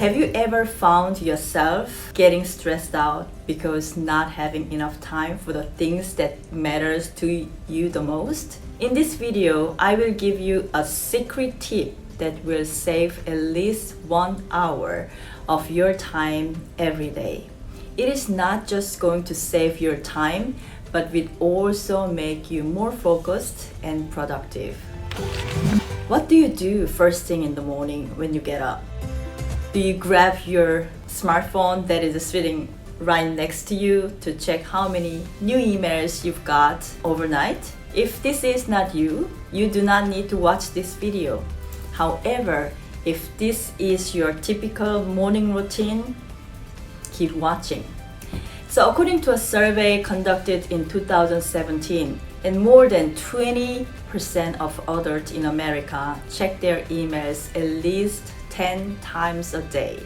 Have you ever found yourself getting stressed out because not having enough time for the things that matters to you the most? In this video, I will give you a secret tip that will save at least 1 hour of your time every day. It is not just going to save your time, but will also make you more focused and productive. What do you do first thing in the morning when you get up? Do you grab your smartphone that is sitting right next to you to check how many new emails you've got overnight? If this is not you, you do not need to watch this video. However, if this is your typical morning routine, keep watching. So according to a survey conducted in 2017, and more than 20% of adults in America check their emails at least 10 times a day.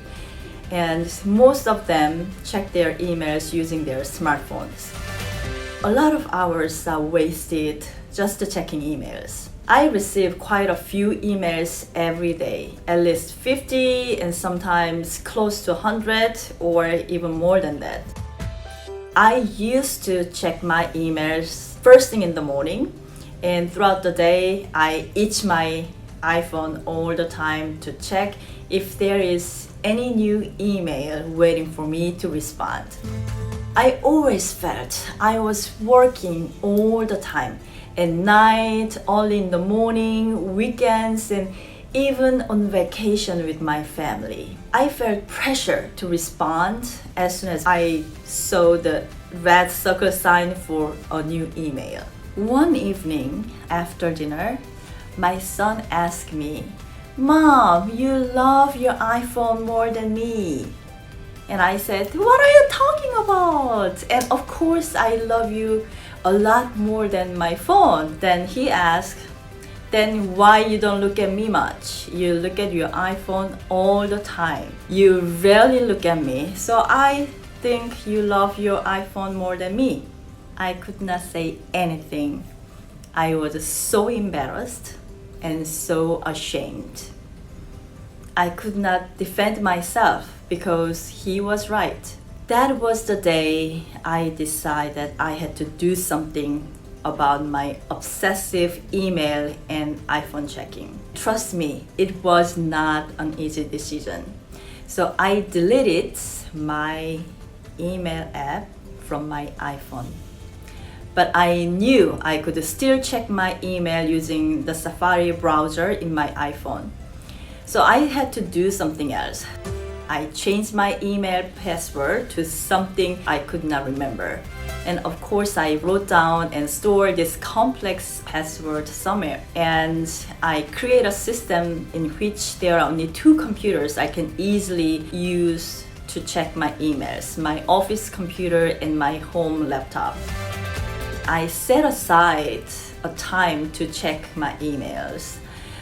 And most of them check their emails using their smartphones. A lot of hours are wasted just checking emails. I receive quite a few emails every day, at least 50 and sometimes close to 100 or even more than that. I used to check my emails first thing in the morning, and throughout the day I itch my iPhone all the time to check if there is any new email waiting for me to respond. I always felt I was working all the time, at night, early in the morning, weekends, and even on vacation with my family. I felt pressure to respond as soon as I saw the red circle sign for a new email. One evening after dinner, my son asked me, "Mom, you love your iPhone more than me." And I said, "What are you talking about? And of course I love you a lot more than my phone." Then he asked, "Then why you don't look at me much? You look at your iPhone all the time. You rarely look at me, so I think you love your iPhone more than me." I could not say anything. I was so embarrassed and so ashamed. I could not defend myself because he was right. That was the day I decided I had to do something about my obsessive email and iPhone checking. Trust me, it was not an easy decision. So I deleted my email app from my iPhone. But I knew I could still check my email using the Safari browser in my iPhone. So I had to do something else. I changed my email password to something I could not remember. And of course, I wrote down and stored this complex password somewhere. And I create a system in which there are only 2 computers I can easily use to check my emails, my office computer and my home laptop. I set aside a time to check my emails.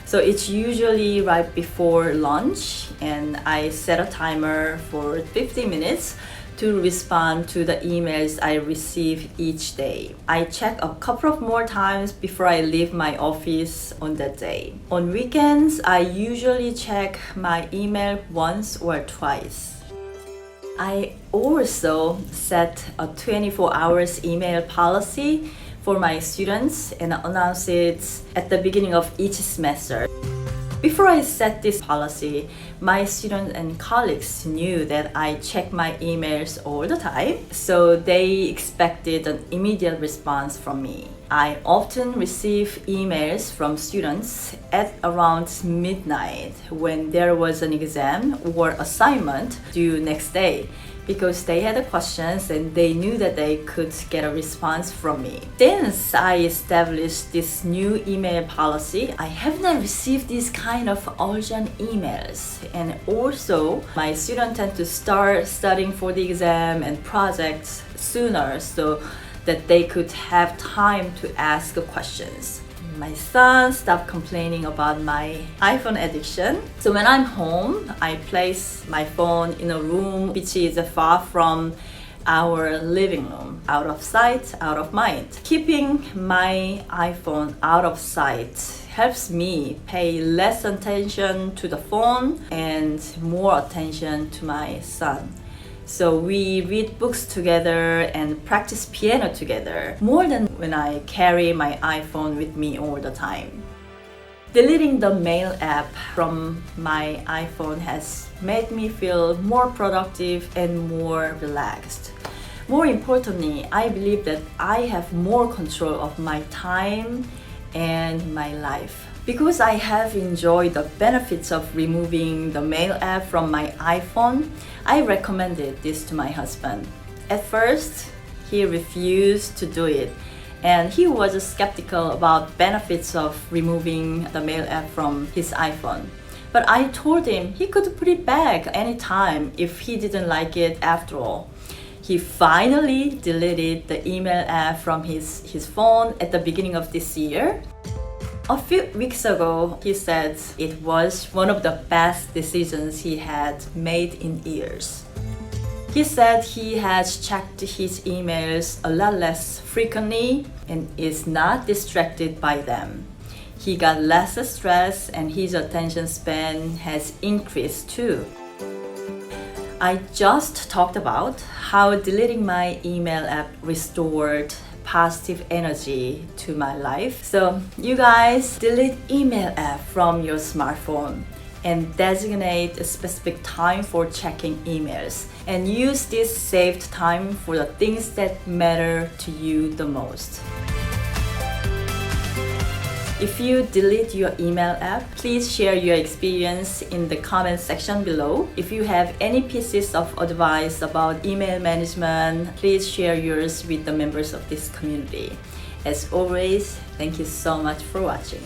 So it's usually right before lunch, and I set a timer for 50 minutes to respond to the emails I receive each day. I check a couple of more times before I leave my office on that day. On weekends, I usually check my email once or twice. I also set a 24 hours email policy for my students and announce it at the beginning of each semester. Before I set this policy, my students and colleagues knew that I check my emails all the time, so they expected an immediate response from me. I often receive emails from students at around midnight when there was an exam or assignment due next day, because they had questions and they knew that they could get a response from me. Since I established this new email policy, I have not received these kind of urgent emails. And also, my students tend to start studying for the exam and projects sooner so that they could have time to ask questions. My son stopped complaining about my iPhone addiction. So when I'm home, I place my phone in a room which is far from our living room, out of sight, out of mind. Keeping my iPhone out of sight helps me pay less attention to the phone and more attention to my son. So we read books together and practice piano together more than when I carry my iPhone with me all the time. Deleting the mail app from my iPhone has made me feel more productive and more relaxed. More importantly, I believe that I have more control of my time and my life. Because I have enjoyed the benefits of removing the mail app from my iPhone, I recommended this to my husband. At first, he refused to do it, and he was skeptical about benefits of removing the mail app from his iPhone. But I told him he could put it back anytime if he didn't like it after all. He finally deleted the email app from his phone at the beginning of this year. A few weeks ago, he said it was one of the best decisions he had made in years. He said he has checked his emails a lot less frequently and is not distracted by them. He got less stress and his attention span has increased too. I just talked about how deleting my email app restored positive energy to my life. So you guys delete email app from your smartphone and designate a specific time for checking emails and use this saved time for the things that matter to you the most. If you delete your email app, please share your experience in the comment section below. If you have any pieces of advice about email management, please share yours with the members of this community. As always, thank you so much for watching.